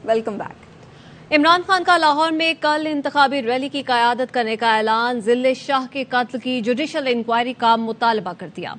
Welcome back. Imran Khan का लाहौर में कल इंतखाबी रैली की क़यादत करने का ऐलान, जिले शाह के कत्ल की जुडिशल इंक्वायरी का मुतालबा कर दिया।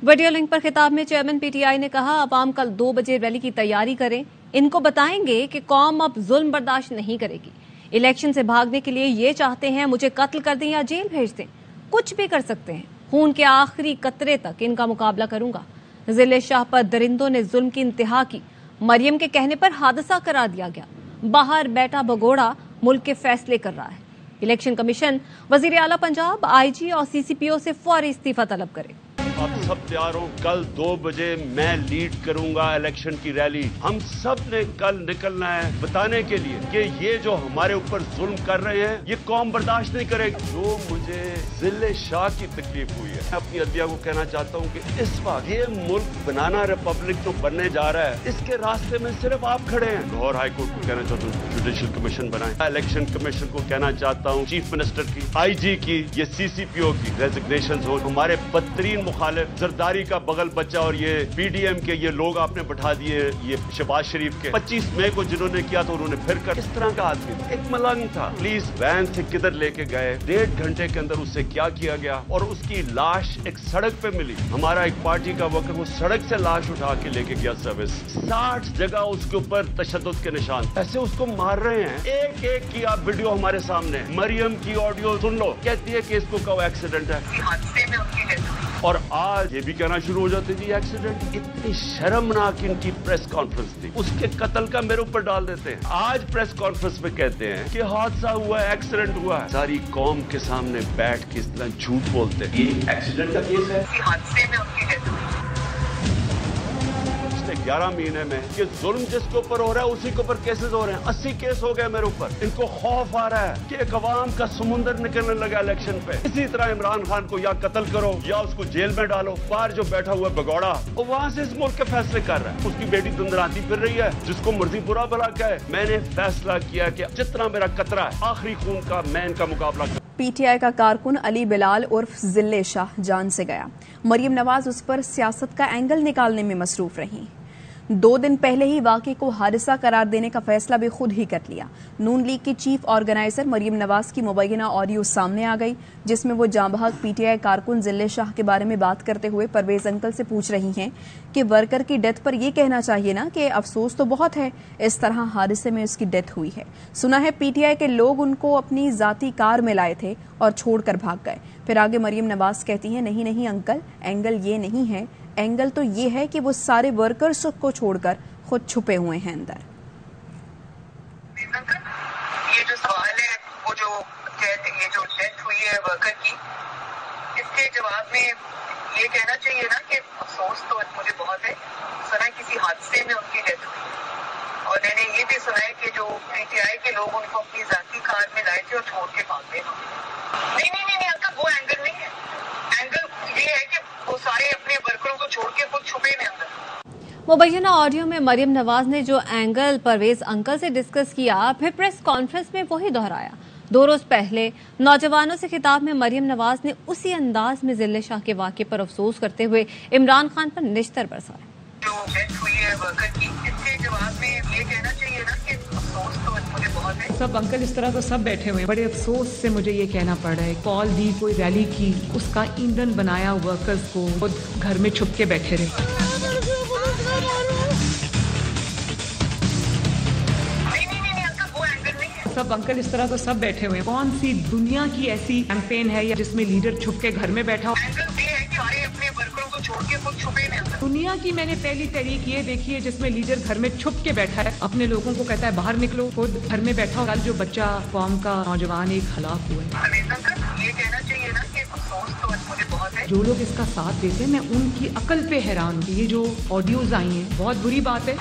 वीडियो लिंक पर खिताब में चेयरमैन पीटीआई ने कहा, अवाम कल 2 बजे रैली की तैयारी करें, इनको बताएंगे कि कौम अब जुल्म बर्दाश्त नहीं करेगी। इलेक्शन से भागने के लिए ये चाहते हैं मुझे कत्ल कर दें या जेल भेज दें, कुछ भी कर सकते हैं, खून के आखिरी कतरे तक इनका मुकाबला करूंगा। जिले शाह पर दरिंदों ने जुल्म की इंतहा की, मरियम के कहने पर हादसा करार दिया गया। बाहर बैठा भगोड़ा मुल्क के फैसले कर रहा है। इलेक्शन कमीशन वजीर आला पंजाब, आईजी और सीसीपीओ से फौरी इस्तीफा तलब करे। आप सब तैयार हो, कल 2 बजे मैं लीड करूंगा इलेक्शन की रैली। हम सब ने कल निकलना है बताने के लिए कि ये जो हमारे ऊपर जुल्म कर रहे हैं ये कौम बर्दाश्त नहीं करेगी। जो मुझे जिले शाह की तकलीफ हुई है, मैं अपनी अदलिया को कहना चाहता हूँ कि इस वक्त ये मुल्क बनाना रिपब्लिक जो बनने जा रहा है, इसके रास्ते में सिर्फ आप खड़े हैं। लाहौर हाई कोर्ट को कहना चाहता हूँ जुडिशल कमीशन बनाए, इलेक्शन कमीशन को कहना चाहता हूँ चीफ मिनिस्टर की, IG की, ये CCPO की रेजिग्नेशन हो। हमारे बदतरीन जरदारी का बगल बच्चा और ये PDM के ये लोग आपने बैठा दिए, ये शहबाज शरीफ के 25 मई को जिन्होंने किया तो उन्होंने फिर कर। इस तरह का आदमी एक मलंग था। प्लीज वैन से किधर लेके गए, 1.5 घंटे के अंदर उससे क्या किया गया और उसकी लाश एक सड़क पे मिली। हमारा एक पार्टी का वर्कर वो सड़क से लाश उठा के लेके गया सर्विस। 60 जगह उसके ऊपर तशद्दुद के निशान, ऐसे उसको मार रहे हैं। एक एक की आप वीडियो हमारे सामने, मरियम की ऑडियो सुन लो, कहती है कि इसको कहो एक्सीडेंट है, हादसे में उनकी डेथ हुई। और आज ये भी कहना शुरू हो जाते जी एक्सीडेंट। इतनी शर्मनाक इनकी प्रेस कॉन्फ्रेंस थी, उसके कत्ल का मेरे ऊपर डाल देते हैं। आज प्रेस कॉन्फ्रेंस में कहते हैं कि हादसा हुआ है, एक्सीडेंट हुआ है। सारी कौम के सामने बैठ के इस तरह झूठ बोलते हैं। ये एक्सीडेंट का केस है, हादसे में उनकी डेथ हुई। 11 महीने में कि जुल्म जिसके ऊपर हो रहा है उसी के ऊपर केसेस हो रहे हैं। 80 केस हो गए मेरे ऊपर। इनको खौफ आ रहा है कि एक अवाम का समुंदर निकलने लगा इलेक्शन पे। इसी तरह इमरान खान को या कत्ल करो या उसको जेल में डालो। बाहर जो बैठा हुआ भगौड़ा वो वहां से इस मुल्क के फैसले कर रहा है। उसकी बेटी दुंदराती फिर रही है, जिसको मर्जी बुरा भला कहे। मैंने फैसला किया कि जितना मेरा कतरा है आखिरी खून का, मैं इनका मुकाबला करूं। PTI का कारकुन अली बिलाल उर्फ जिले शाह जान से गया। मरियम नवाज उस पर सियासत का एंगल निकालने में मसरूफ रही। 2 दिन पहले ही वाक़े को हादसा करार देने का फैसला भी खुद ही कर लिया। नून लीग की चीफ ऑर्गेनाइजर मरियम नवाज की मुबैना ऑडियो सामने आ गई, जिसमें वो जांबाज PTI कारकुन जिले शाह के बारे में बात करते हुए परवेज अंकल से पूछ रही हैं कि वर्कर की डेथ पर यह कहना चाहिए ना कि अफसोस तो बहुत है, इस तरह हादसे में उसकी डेथ हुई है। सुना है PTI के लोग उनको अपनी जाती कार में लाए थे और छोड़कर भाग गए। फिर आगे मरियम नवाज कहती हैं, नहीं नहीं अंकल, एंगल ये नहीं है, एंगल तो ये है कि वो सारे वर्कर्स को छोड़कर खुद छुपे हुए हैं अंदर। ये जो सवाल है, वो जो ये जो डेथ हुई है वर्कर की, इसके जवाब में ये कहना चाहिए ना कि अफसोस तो मुझे बहुत है, सुना किसी हादसे में उनकी डेथ हुई। और मैंने ये भी सुना है कि जो PTI के लोग उनको अपनी जाती कार में लाए थे और छोड़ के भाग गए। नहीं अंकल, वो एंगल नहीं है। एंगल ये है कि वो सारे अपने वर्करों को छोड़ के खुद छुपे में अंदर। मुबैना ऑडियो में मरियम नवाज ने जो एंगल परवेज अंकल से डिस्कस किया, फिर प्रेस कॉन्फ्रेंस में वही दोहराया। 2 रोज पहले नौजवानों से खिताब में मरियम नवाज ने उसी अंदाज में जिले शाह के वाक़े पर अफसोस करते हुए इमरान खान पर निश्तर बरसाया। जो डेथ हुई है वर्कर की, इसके जवाब में ये कहना चाहिए ना कि अफसोस तो मुझे बहुत है। सब अंकल इस तरह तो सब बैठे हुए हैं, बड़े अफसोस से मुझे ये कहना पड़ रहा है। कॉल दी, कोई रैली की, उसका ईंधन बनाया वर्कर्स को, खुद घर में छुप के बैठे रहे। सब अंकल इस तरह तो सब बैठे हुए हैं। कौन सी दुनिया की ऐसी कैंपेन है या जिसमें लीडर छुप के घर में बैठा हो? अपने वर्करों को छोड़ के खुद छुपे में अंदर। दुनिया की मैंने पहली तरीक ये देखी है जिसमें लीडर घर में छुप के बैठा है, अपने लोगों को कहता है बाहर निकलो, खुद घर में बैठा हो। कल जो बच्चा कौम का नौजवान एक हलाक हुआ है, ये कहना चाहिए ना कि अफसोस तो मुझे बहुत है। जो लोग इसका साथ देते हैं, मैं उनकी अकल पे हैरान हूँ। ये जो ऑडियोज आई हैं बहुत बुरी बात है।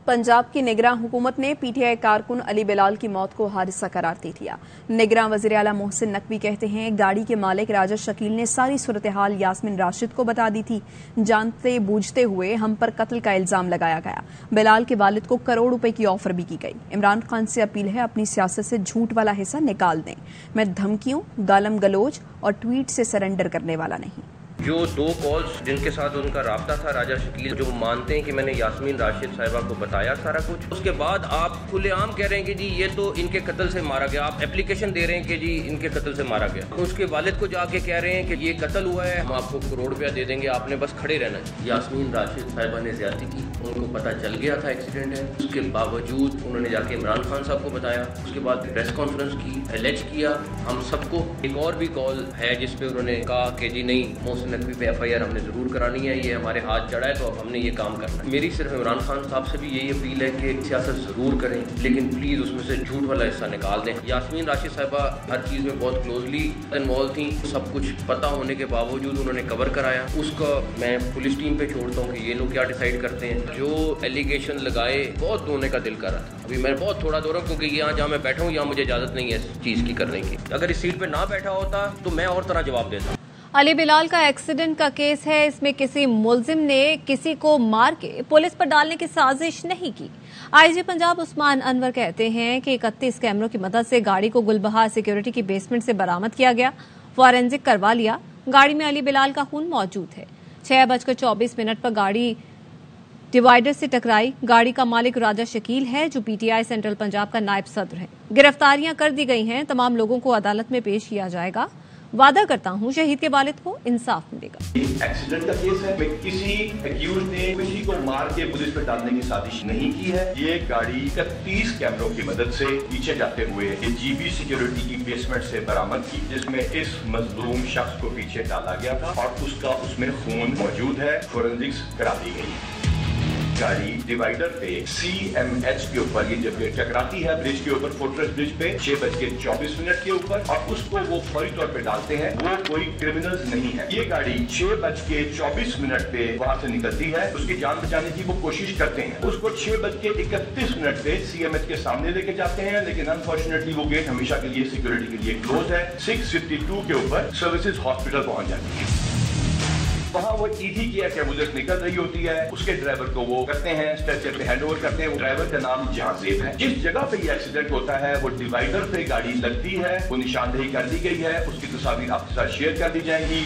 पंजाब की निगरान हुकूमत ने PTI कारकुन अली बिलाल की मौत को हादसा करार दे दिया। निगरान वज़ीर आला मोहसिन नकवी कहते हैं, गाड़ी के मालिक राजा शकील ने सारी सूरत हाल यास्मीन राशिद को बता दी थी। जानते बूझते हुए हम पर कत्ल का इल्जाम लगाया गया। बिलाल के वालिद को करोड़ रुपए की ऑफर भी की गई। इमरान खान से अपील है, अपनी सियासत से झूठ वाला हिस्सा निकाल दें। मैं धमकियों, गालम गलोच और ट्वीट से सरेंडर करने वाला नहीं। जो 2 कॉल्स जिनके साथ उनका राब्ता था राजा शकील, जो मानते हैं कि मैंने यास्मीन राशिद साहिबा को बताया सारा कुछ, उसके बाद आप खुलेआम कह रहे हैं कि जी ये तो इनके कत्ल से मारा गया, आप एप्लीकेशन दे रहे हैं कि जी इनके कत्ल से मारा गया, तो उसके वालिद को जाके कह रहे हैं कि ये कत्ल हुआ है, हम आपको ₹1 करोड़ दे देंगे, आपने बस खड़े रहना है। यास्मीन राशिद साहिबा ने ज्यादती की, उनको पता चल गया था एक्सीडेंट है, उसके बावजूद उन्होंने जाके इमरान खान साहब को बताया, उसके बाद प्रेस कॉन्फ्रेंस की, एलेज किया हम सबको। एक और भी कॉल है जिसपे उन्होंने कहा कि जी नहीं, मोहसिन नकवी पे FIR हमने जरूर करानी है, ये हमारे हाथ चढ़ा है तो अब हमने ये काम करना है। मेरी सिर्फ इमरान खान साहब से भी यही अपील है कि सियासत जरूर करें, लेकिन प्लीज उसमें से झूठ वाला हिस्सा निकाल दें। यास्मीन राशिद साहिबा हर चीज में बहुत क्लोजली इन्वॉल्व थी, सब कुछ पता होने के बावजूद उन्होंने कवर कराया, उसका मैं पुलिस टीम पे छोड़ता हूँ कि ये लोग क्या डिसाइड करते हैं। जो एलिगेशन लगाए बहुत रोने का दिल कर रहा था, अभी मैं बहुत थोड़ा दो रहा हूँ क्योंकि यहाँ जहाँ मैं बैठा हूँ यहाँ मुझे इजाजत नहीं है इस चीज की करने की। अगर इस सीट पे ना बैठा होता तो मैं और तरह जवाब देता। अली बिलाल का एक्सीडेंट का केस है, इसमें किसी मुलजिम ने किसी को मार के पुलिस पर डालने की साजिश नहीं की। IG पंजाब उस्मान अनवर कहते हैं कि 31 कैमरों की मदद से गाड़ी को गुलबहार सिक्योरिटी की बेसमेंट से बरामद किया गया, फॉरेंसिक करवा लिया। गाड़ी में अली बिलाल का खून मौजूद है। 6:24 पर गाड़ी डिवाइडर से टकराई। गाड़ी का मालिक राजा शकील है जो PTI सेंट्रल पंजाब का नायब सदर है। गिरफ्तारियां कर दी गई हैं, तमाम लोगों को अदालत में पेश किया जाएगा। वादा करता हूं शहीद के वालिद को इंसाफ मिलेगा। एक्सीडेंट का केस है, किसी एक्यूज ने किसी को मार के पुलिस पे डालने की साजिश नहीं की है। ये गाड़ी 31 कैमरों की मदद से पीछे जाते हुए GB सिक्योरिटी की बेसमेंट से बरामद की, जिसमें इस मजलूम शख्स को पीछे डाला गया था और उसका उसमें खून मौजूद है। फोरेंसिक्स करा दी गई। गाड़ी डिवाइडर पे CMH के ऊपर ये जब टकराती है ब्रिज के ऊपर, फोर्ट्रेस ब्रिज पे 6:24 के ऊपर, और उसको वो फौरी तौर पे डालते हैं। वो कोई क्रिमिनल्स नहीं है। ये गाड़ी 6:24 पे वहां से निकलती है, उसकी जान बचाने की वो कोशिश करते हैं। उसको 6:31 पे CMH के सामने लेके जाते हैं, लेकिन अनफॉर्चुनेटली वो गेट हमेशा के लिए सिक्योरिटी के लिए क्लोज है। 6:52 के ऊपर सर्विसेज हॉस्पिटल पहुंच जाती है। वहाँ वो ED केयर एम्बुलेंस निकल रही होती है, उसके ड्राइवर को वो करते हैं, स्ट्रेचर पे हैंड ओवर करते हैं। ड्राइवर का नाम जहांजेब है। जिस जगह पे ये एक्सीडेंट होता है वो डिवाइडर पे गाड़ी लगती है, वो निशानदेही कर दी गई है, उसकी तस्वीर आपके साथ शेयर कर दी जाएंगी।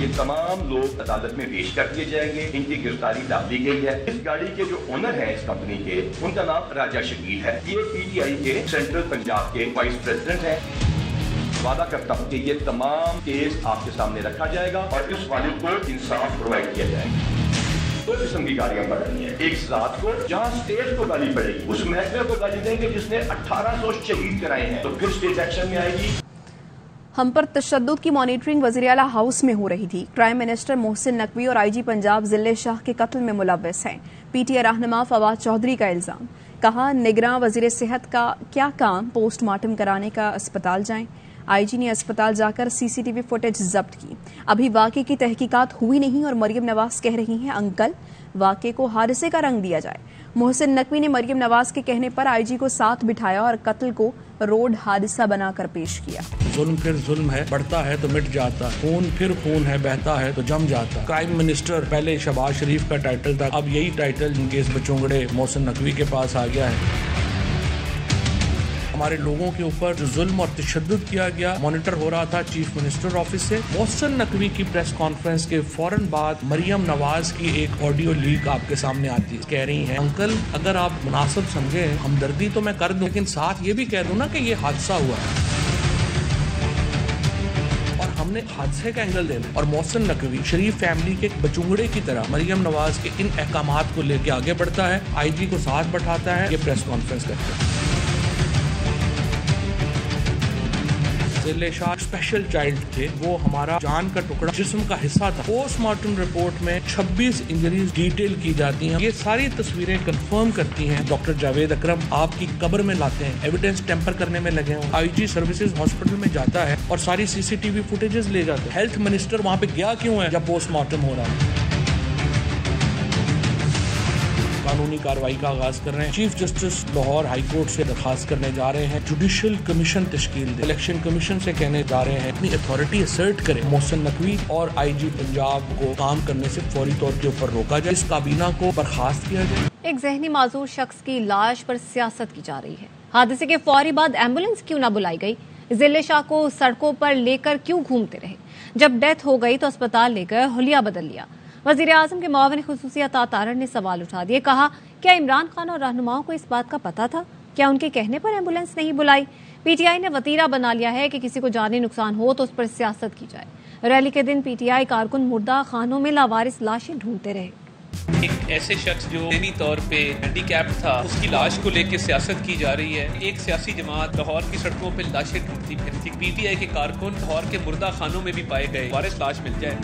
ये तमाम लोग अदालत में पेश कर दिए जाएंगे, इनकी गिरफ्तारी डाल दी गई है। इस गाड़ी के जो ओनर हैं इस कंपनी के, उनका नाम राजा शकील है। ये PTI के सेंट्रल पंजाब के वाइस प्रेसिडेंट हैं। वादा करता हूं कि ये तमाम केस आपके सामने रखा जाएगा और इस वालिद को इंसाफ प्रोवाइड किया जाएगा। 2 किस्म की गाड़ियां बढ़ रही हैं। एक साथ को जहां स्टेट को गाली पड़ेगी, उस महकमे को गाली देंगे जिसने 1800 शहीद कराए हैं, तो फिर स्टेट एक्शन में आएगी। हम पर तशद्दुद की मॉनिटरिंग वज़ीर-ए-आला हाउस में हो रही थी। प्राइम मिनिस्टर मोहसिन नकवी और IG पंजाब जिले शाह के कत्ल में मुलव्वस हैं। PTI रहनुमा फवाद चौधरी का इल्जाम। कहा निगरान वज़ीर सेहत का क्या काम, पोस्टमार्टम कराने का अस्पताल जाएं। IG ने अस्पताल जाकर CCTV फुटेज जब्त की। अभी वाक़े की तहकीकात हुई नहीं और मरियम नवाज कह रही हैं अंकल वाक़े को हादसे का रंग दिया जाए। मोहसिन नकवी ने मरियम नवाज के कहने पर IG को साथ बिठाया और कत्ल को रोड हादसा बनाकर पेश किया। जुल्म फिर जुल्म है, बढ़ता है तो मिट जाता, खून फिर खून है, बहता है तो जम जाता। प्राइम मिनिस्टर पहले शहबाज शरीफ का टाइटल था, अब यही टाइटल इनके इस बचोंगड़े मोहसिन नकवी के पास आ गया है। हमारे लोगों के ऊपर जो जुल्म और तशद्दुद किया गया मॉनिटर हो रहा था चीफ मिनिस्टर ऑफिस से। मोहसिन नकवी की प्रेस कॉन्फ्रेंस के फौरन बाद मरियम नवाज की एक ऑडियो लीक आपके सामने आती है। कह रही हैं अंकल अगर आप मुनासिब समझे हमदर्दी तो मैं कर दूं, लेकिन साथ ये भी कह दूं ना कि ये हादसा हुआ है और हमने हादसे का एंगल देना। और मोहसिन नकवी शरीफ फैमिली के बचुंगड़े की तरह मरियम नवाज के इन अहकामात को लेके आगे बढ़ता है, IG को साथ बैठाता है, ये प्रेस कॉन्फ्रेंस करता है। जिले शाह स्पेशल चाइल्ड थे, वो हमारा जान का टुकड़ा, जिस्म का हिस्सा था। पोस्टमार्टम रिपोर्ट में 26 इंजरीज डिटेल की जाती हैं। ये सारी तस्वीरें कंफर्म करती हैं डॉक्टर जावेद अकरम आपकी कब्र में लाते हैं, एविडेंस टेम्पर करने में लगे हों। IG सर्विसेज हॉस्पिटल में जाता है और सारी CCTV फुटेजेस ले जाते हैं। हेल्थ मिनिस्टर वहाँ पे गया क्यों है जब पोस्टमार्टम हो रहा है? कानूनी कार्रवाई का आगाज कर रहे हैं। Chief justice Lahore high court से दरखास्त करने जा रहे हैं जुडिशियल कमीशन तश्कील दे। इलेक्शन कमीशन से कहने जा रहे हैं अपनी अथॉरिटी असर्ट करें। मोहसिन नकवी और IG पंजाब को काम करने से फौरी तौर के ऊपर रोका जाए, इस काबीना को बर्खास्त किया जाए। एक जहनी माजूर शख्स की लाश पर सियासत की जा रही है। हादसे के फौरी बाद एम्बुलेंस क्यों न बुलाई गई? जिले शाह को सड़कों पर लेकर क्यों घूमते रहे? जब डेथ हो गई तो अस्पताल लेकर हुलिया बदल लिया। वजीर आजम के मुआविन खुसूसी अता तारड़ ने सवाल उठा दिए, कहा क्या इमरान खान और रहनुमाओं को इस बात का पता था? क्या उनके कहने पर एम्बुलेंस नहीं बुलाई? पीटीआई ने वतीरा बना लिया है कि किसी को जानी नुकसान हो तो उस पर सियासत की जाए। रैली के दिन पीटीआई कारकुन मुर्दा खानों में लावारिस लाशें ढूंढते रहे। एक ऐसे शख्स जो ज़हनी तौर पे हैंडीकैप था, उसकी लाश को लेकर सियासत की जा रही है। एक सियासी जमात लाहौर की सड़कों पे लाशें ढूंढती फिरती। पीटीआई के कारकुन लाहौर के मुर्दा खानों में भी पाए गए, वारिस लाश मिल जाए।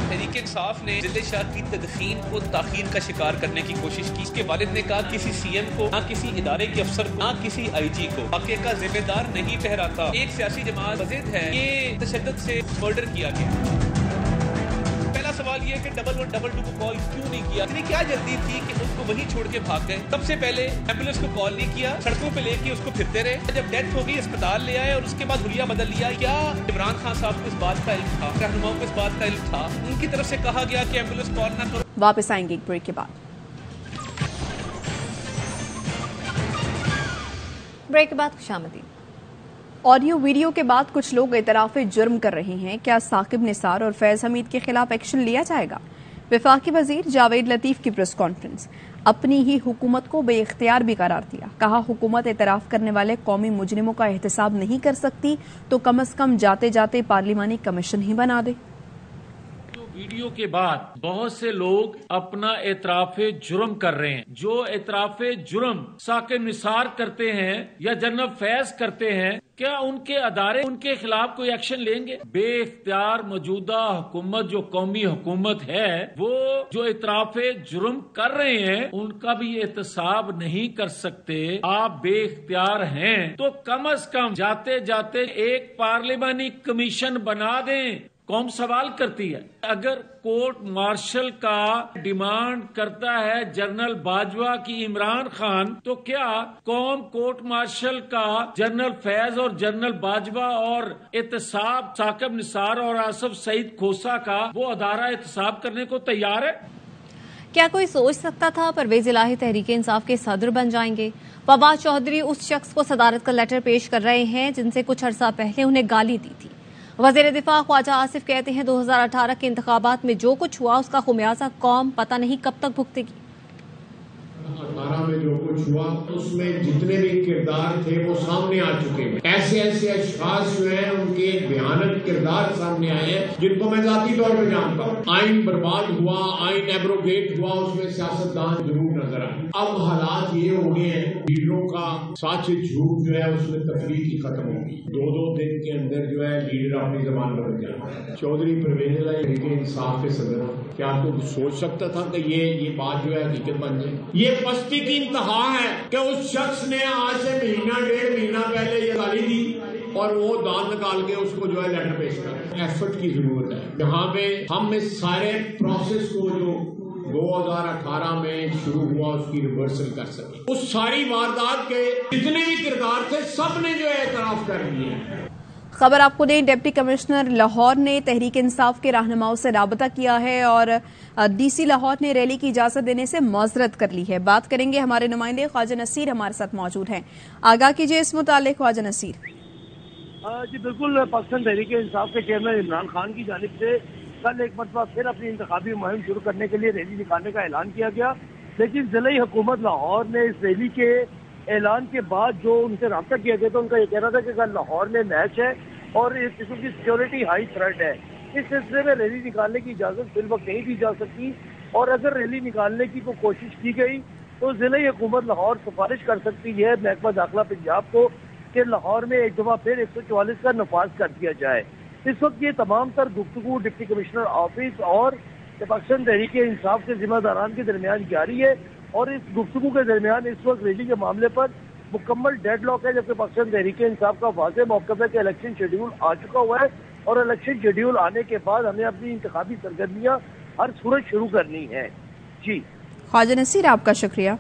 तहरीक इंसाफ ने जिले शाह की तदखीन को ताखीर का शिकार करने की कोशिश की। इसके वालिद ने कहा किसी सीएम को, ना किसी इदारे के अफसर को, ना किसी आईजी को वाक़े का जिम्मेदार नहीं ठहराता। एक सियासी जमात वज़ीद है, ये तशद्दुद से मर्डर किया गया। पहला सवाल ये कि 1112 को कॉल क्यों नहीं किया? इतनी क्या जल्दी थी कि उसको वहीं छोड़ के भाग गए? सबसे पहले एम्बुलेंस को कॉल नहीं किया, सड़कों पे लेके उसको फिरते रहे। जब डेथ हो गई अस्पताल ले आए और उसके बाद हुलिया बदल लिया। क्या इमरान खान साहब को इस बात का इल्म था? रहनुमाओं को इस बात का इल्म था? उनकी तरफ से कहा गया कि एम्बुलेंस कॉल ना करो। वापस आएंगे एक ब्रेक के बाद। ब्रेक के बाद खुशामदी। ऑडियो वीडियो के बाद कुछ लोग इतराफ़े जुर्म कर रहे हैं। क्या साकिब निसार और फैज हमीद के खिलाफ एक्शन लिया जाएगा? वफाकी वजीर जावेद लतीफ की प्रेस कॉन्फ्रेंस। अपनी ही हुकूमत को बेइख्तियार भी करार दिया। कहा हुकूमत एतराफ़ करने वाले कौमी मुजरिमों का एहतसाब नहीं कर सकती तो कम अज कम जाते जाते पार्लिमानी कमीशन ही बना दे। वीडियो के बाद बहुत से लोग अपना एतराफ़े जुर्म कर रहे हैं। जो एतराफ़े जुर्म साकिब निसार करते हैं या जनरल फैज करते हैं, क्या उनके अदारे उनके खिलाफ कोई एक्शन लेंगे? बेइख्तियार मौजूदा हुकूमत जो कौमी हुकूमत है, वो जो इतराफ़े जुर्म कर रहे हैं उनका भी एहतसाब नहीं कर सकते। आप बेइख्तियार हैं तो कम अज कम जाते जाते एक पार्लिमानी कमीशन बना दें। कौम सवाल करती है, अगर कोर्ट मार्शल का डिमांड करता है जनरल बाजवा की इमरान खान, तो क्या कौम कोर्ट मार्शल का जनरल फैज और जनरल बाजवा और एहतसाब साकिब निसार और आसिफ सईद खोसा का वो अदारा एहतसाब करने को तैयार है? क्या कोई सोच सकता था परवेज इलाही तहरीक इंसाफ के सदर बन जाएंगे? फवाद चौधरी उस शख्स को सदारत का लेटर पेश कर रहे हैं जिनसे कुछ अर्सा पहले उन्हें गाली दी थी। वजीर दिफा ख्वाजा आसिफ कहते हैं 2018 के इंतखाबात में जो कुछ हुआ उसका खुमियाजा कौम पता नहीं कब तक भुगतेगी। 2018 में जो कुछ हुआ उसमें जितने भी किरदार थे वो सामने आ चुके हैं। ऐसे ऐसे अशखास जो है उनके भयानक किरदार सामने आए हैं जिनको मैं जाती तौर पर जानता हूँ। आइन बर्बाद हुआ, आइन एब्रोगेट हुआ, उसमें सियासतदान जरूर नजर आए। अब हालात ये हो गए हैं, लीडरों का सच झूठ जो है उसमें तफरीक ही खत्म होगी। 2-2 दिन के अंदर जो है लीडर अपनी जबान बदल जाए। चौधरी परवेज इलाही तहरीक इंसाफ के सदर, क्या कोई सोच सकता था कि ये बात जो है हकीकत बन जाए? ये पस्ती की इंतहा है कि उस शख्स ने आज से महीना 1.5 महीना पहले ये गाली दी और वो दांत निकाल के उसको जो है लेटर पेश कर। एफर्ट की जरूरत है यहाँ पे। हम इस सारे प्रोसेस को जो 2018 में शुरू हुआ उसकी रिवर्सल कर सके। उस सारी वारदात के जितने भी किरदार थे सब ने जो है एतराफ कर लिए। खबर आपको दें, डिप्टी कमिश्नर लाहौर ने तहरीक इंसाफ के रहनुमाओं से राबता किया है और डीसी लाहौर ने रैली की इजाजत देने से माजरत कर ली है। बात करेंगे, हमारे नुमाइंदे ख्वाजा नसीर हमारे साथ मौजूद हैं। आगाह कीजिए इस मुतालिक ख्वाजा नसीर। जी बिल्कुल, पाकिस्तान तहरीक इंसाफ के चेयरमैन इमरान खान की जानिब से कल एक मरतबा फिर अपनी इंतखाबी मुहिम शुरू करने के लिए रैली निकालने का ऐलान किया गया, लेकिन जिला हुकूमत लाहौर ने इस रैली के ऐलान के बाद जो उनसे रब्ता किया गया था उनका ये कहना था कि कल लाहौर में मैच है और इस किस्म की सिक्योरिटी हाई थ्रेट है। इस सिलसिले में रैली निकालने की इजाजत फिल वक्त नहीं दी जा सकती और अगर रैली निकालने की कोई कोशिश की गई तो जिला हुकूमत लाहौर सिफारिश कर सकती है महकमा दाखिला पंजाब को कि लाहौर में एक दफा फिर 144 का नफाज कर दिया जाए। इस वक्त ये तमाम तर गुफ्तगू डिप्टी कमिश्नर ऑफिस और पाकिस्तान तहरीक इंसाफ के जिम्मेदारान के दरमियान जारी है और इस गुफ्तगू के दरमियान इस वक्त रैली के मामले पर मुकम्मल डेडलॉक है, जबकि पाकिस्तान तहरीक इंसाफ का वाज़ेह मौक़िफ़ है कि इलेक्शन शेड्यूल आ चुका हुआ है और इलेक्शन शेड्यूल आने के बाद हमें अपनी इंतखाबी सरगर्मियाँ हर सूरत शुरू करनी है। जी ख्वाजा नसीर, आपका शुक्रिया।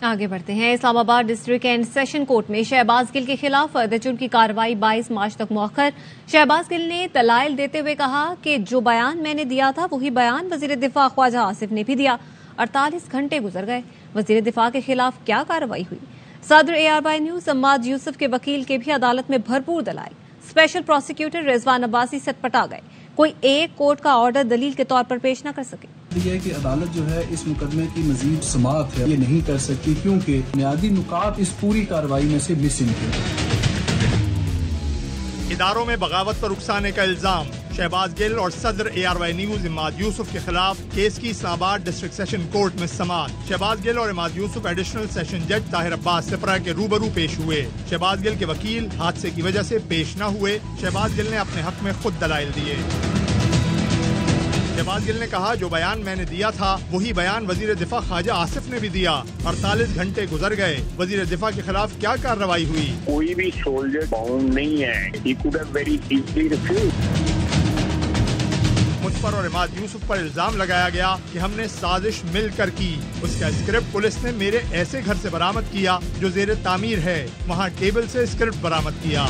आगे बढ़ते हैं। Islamabad district and session court में शहबाज गिल के खिलाफ फर्द जुर्म की कार्रवाई 22 मार्च तक मौखर। शहबाज गिल ने दलाइल देते हुए कहा कि जो बयान मैंने दिया था वही बयान वजीर दिफा ख्वाजा आसिफ ने भी दिया। 48 घंटे गुजर गए, वजीर दिफा के खिलाफ क्या कार्रवाई हुई? सदर ARY न्यूज अम्माद यूसुफ के वकील के भी अदालत में भरपूर दलाइल। स्पेशल प्रोसिक्यूटर रिजवान अब्बासी सटपटा गए। कोई एक कोर्ट का ऑर्डर दलील के तौर पर पेश न कर सके। यह है कि अदालत जो है इस मुकदमे की मजीद समाअत है ये नहीं कर सकती क्योंकि बुनियादी नुकात इस पूरी कार्रवाई में से मिसिंग थे। इदारों में बगावत पर उकसाने का इल्जाम। शहबाज गिल और सदर ARY न्यूज इमाद यूसुफ के खिलाफ केस की इस्लामाबाद डिस्ट्रिक्ट सेशन कोर्ट में समाअत। शहबाज गिल और इमाद यूसुफ एडिशनल सेशन जज ताहिर अब्बास सिपरा के रूबरू पेश हुए। शहबाज गिल के वकील हादसे की वजह से पेश न हुए। शहबाज गिल ने अपने हक में खुद दलाइल दिए। शहबाज गिल ने कहा, जो बयान मैंने दिया था वही बयान वजीर दिफा ख्वाजा आसिफ ने भी दिया। 48 घंटे गुजर गए, वजीर दिफा के खिलाफ क्या कार्रवाई हुई? कोई भी सोल्जर बाउंड नहीं है। He could have very easily refused. मुझ पर और इमाद यूसुफ पर इल्जाम लगाया गया कि हमने साजिश मिलकर की। उसका स्क्रिप्ट पुलिस ने मेरे ऐसे घर से बरामद किया जो जेर तामीर है, वहाँ टेबल से स्क्रिप्ट बरामद किया।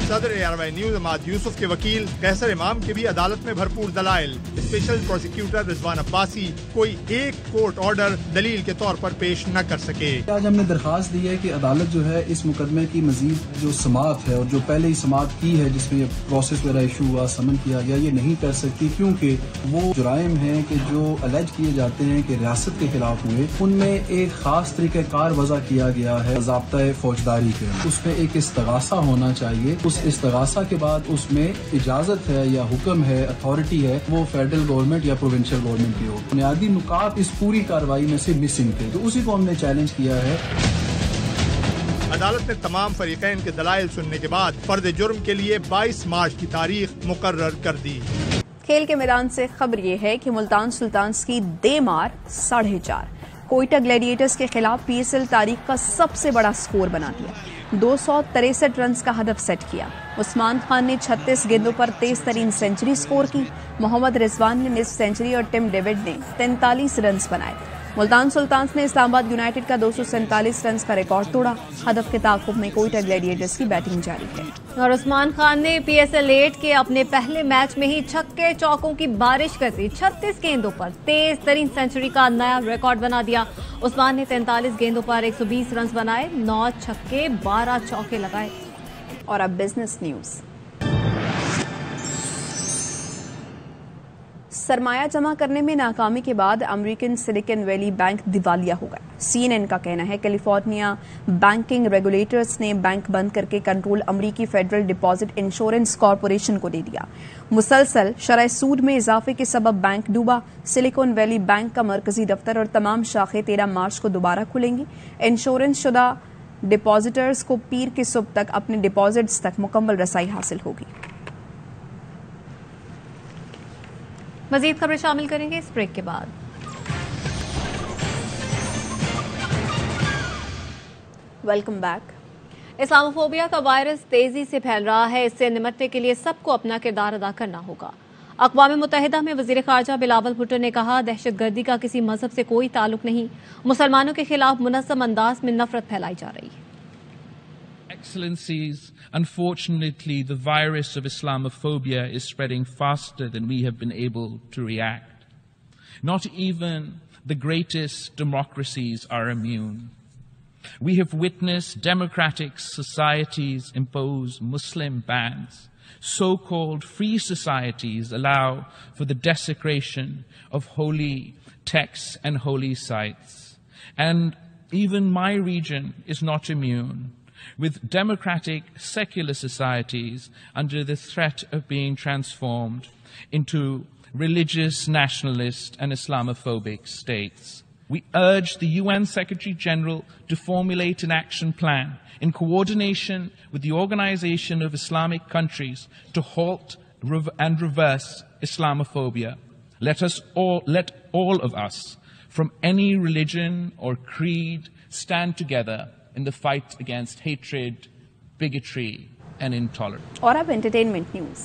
सदर ARY न्यूज इमाद यूसुफ के वकील कैसर इमाम के भी अदालत में भरपूर दलाइल। स्पेशल प्रोसिक्यूटर रिजवान अब्बासी कोई एक कोर्ट ऑर्डर दलील के तौर पर पेश न कर सके। आज हमने दरखास्त दी है कि अदालत जो है इस मुकदमे की मजीद जो समाअत है और जो पहले ही समाअत की है जिसमें प्रोसेस वगैरह इशू हुआ, समन किया गया, ये नहीं कर सकती क्योंकि वो जुराइम हैं कि जो अलेज किए जाते हैं कि रियासत के खिलाफ हुए, उनमें एक खास तरीक़ेकार वज़ा किया गया है ज़ाब्ता फौजदारी के। उसमें एक इस्तगासा होना चाहिए। उस इस्तगासा के बाद उसमें इजाजत है या हुक्म है, अथॉरिटी है, वो फेडरल गवर्नमेंट या प्रोविंशियल गवर्नमेंट की हो। बुनियादी नुकात इस पूरी कार्रवाई में से मिसिंग थे, तो उसी को हमने चैलेंज किया है। अदालत ने तमाम फरीकैन के दलाइल सुनने के बाद फर्द जुर्म के लिए 22 मार्च की तारीख मुकर्रर कर दी। खेल के मैदान से खबर ये है कि मुल्तान सुल्तान्स की दे मार 4.5। कोयटा ग्लैडिएटर्स के खिलाफ PSL तारीख का सबसे बड़ा स्कोर बना दिया। 263 रन का हदफ सेट किया। उस्मान खान ने 36 गेंदों पर तेज तरीन सेंचुरी स्कोर की। मोहम्मद रिजवान ने निस्फ सेंचुरी और टिम डेविड ने 43 रन बनाए। मुल्तान सुल्तान्स ने इस्लामाबाद यूनाइटेड का 247 रन का रिकॉर्ड तोड़ा। हदफ के ताक़ुब में कोयटा ग्लैडिएटर्स की बैटिंग जारी है। और उस्मान खान ने PSL 8 के अपने पहले मैच में ही छक्के चौकों की बारिश कर दी। 36 गेंदों पर तेज तरीन सेंचुरी का नया रिकॉर्ड बना दिया। उस्मान ने 43 गेंदों पर 120 रन बनाए, 9 छक्के 12 चौके लगाए। और अब बिजनेस न्यूज। सरमाया जमा करने में नाकामी के बाद अमेरिकन सिलिकॉन वैली बैंक दिवालिया हो गया। CNN का कहना है कैलिफोर्निया बैंकिंग रेगुलेटर्स ने बैंक बंद करके कंट्रोल अमेरिकी फेडरल डिपॉजिट इंश्योरेंस कॉरपोरेशन को दे दिया। मुसलसल शरह सूद में इजाफे के सबब बैंक डूबा। सिलिकॉन वैली बैंक का मरकजी दफ्तर और तमाम शाखें 13 मार्च को दोबारा खुलेंगी। इंश्योरेंस शुदा डिपॉजिटर्स को पीर की सुबह तक अपने डिपॉजिट्स तक मुकम्मल रसाई हासिल होगी। मजीद खबरें शामिल करेंगे इस ब्रेक के बाद। Welcome back. इस्लामोफोबिया का वायरस तेजी से फैल रहा है। इससे निपटने के लिए सबको अपना किरदार अदा करना होगा। अक़वाम मुत्तहिदा में वज़ीर ख़ारजा बिलावल भुट्टो ने कहा, दहशतगर्दी का किसी मजहब से कोई ताल्लुक नहीं। मुसलमानों के खिलाफ मुनज़्ज़म अंदाज में नफरत फैलाई जा रही है। Excellencies, unfortunately, the virus of Islamophobia is spreading faster than we have been able to react. Not even the greatest democracies are immune. We have witnessed democratic societies impose Muslim bans. So-called free societies allow for the desecration of holy texts and holy sites. And even my region is not immune, with democratic secular societies under the threat of being transformed into religious, nationalist and Islamophobic states. We urge the UN Secretary General to formulate an action plan in coordination with the Organization of Islamic Countries to halt and reverse Islamophobia. Let all of us, from any religion or creed, stand together in the fight against hatred, bigotry and intolerance. और अब entertainment news.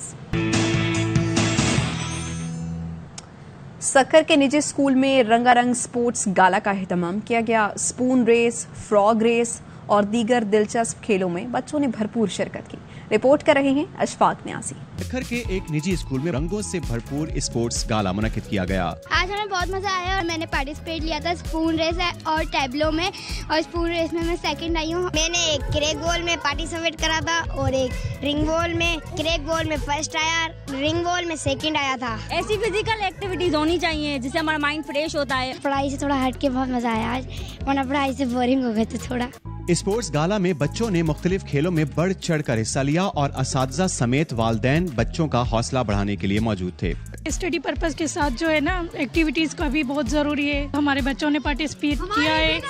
सक्कर के निजी school में रंगारंग sports गाला का एहतमाम किया गया। Spoon race, frog race और दीगर दिलचस्प खेलों में बच्चों ने भरपूर शिरकत की। रिपोर्ट कर रहे हैं अशफाक न्यासी। सक्खर के एक निजी स्कूल में रंगों से भरपूर स्पोर्ट्स गाला मुनक्किद किया गया। आज हमें बहुत मजा आया और मैंने पार्टिसिपेट लिया था स्पून रेस और टैबलो में, और स्पून रेस में मैं सेकंड आई हूँ। मैंने एक क्रेक बॉल में पार्टिसिपेट करा था और एक रिंग बॉल में। क्रेक बॉल में फर्स्ट आया, रिंग बॉल में सेकंड आया था। ऐसी फिजिकल एक्टिविटीज होनी चाहिए जिससे हमारा माइंड फ्रेश होता है। पढ़ाई से थोड़ा हट के बहुत मजा आया आज, वरना पढ़ाई से बोरिंग हो गए थे थोड़ा। स्पोर्ट्स गाला में बच्चों ने मुख्तलिफ खेलों में बढ़ चढ़ कर हिस्सा लिया और असातिज़ा समेत वालिदैन बच्चों का हौसला बढ़ाने के लिए मौजूद थे। स्टडी पर्पस के साथ जो है ना, एक्टिविटीज का भी बहुत जरूरी है। हमारे बच्चों ने पार्टिसिपेट किया है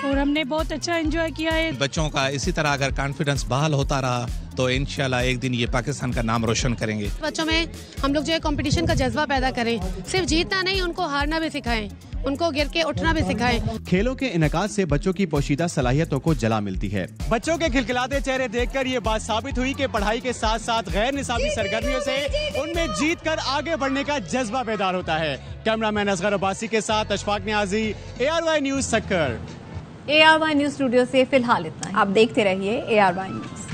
और हमने बहुत अच्छा एंजॉय किया है। बच्चों का इसी तरह अगर कॉन्फिडेंस बहाल होता रहा तो इंशाल्लाह एक दिन ये पाकिस्तान का नाम रोशन करेंगे। बच्चों में हम लोग जो है कंपटीशन का जज्बा पैदा करें, सिर्फ जीतना नहीं, उनको हारना भी सिखाएं, उनको गिर के उठना भी सिखाएं। खेलों के इनेकाद से बच्चों की पोशीदा सलाहियतों को जला मिलती है। बच्चों के खिलखिलाते चेहरे देखकर ये बात साबित हुई कि पढ़ाई के साथ साथ गैर निसाबी सरगर्मियों से उनमें जीत कर आगे बढ़ने का जज्बा बेदार होता है। कैमरामैन असगर अब्बासी के साथ Ashfaq Niazi, ARY news Sukkur. ARY news studio से फिलहाल इतना। आप देखते रहिए ARY न्यूज।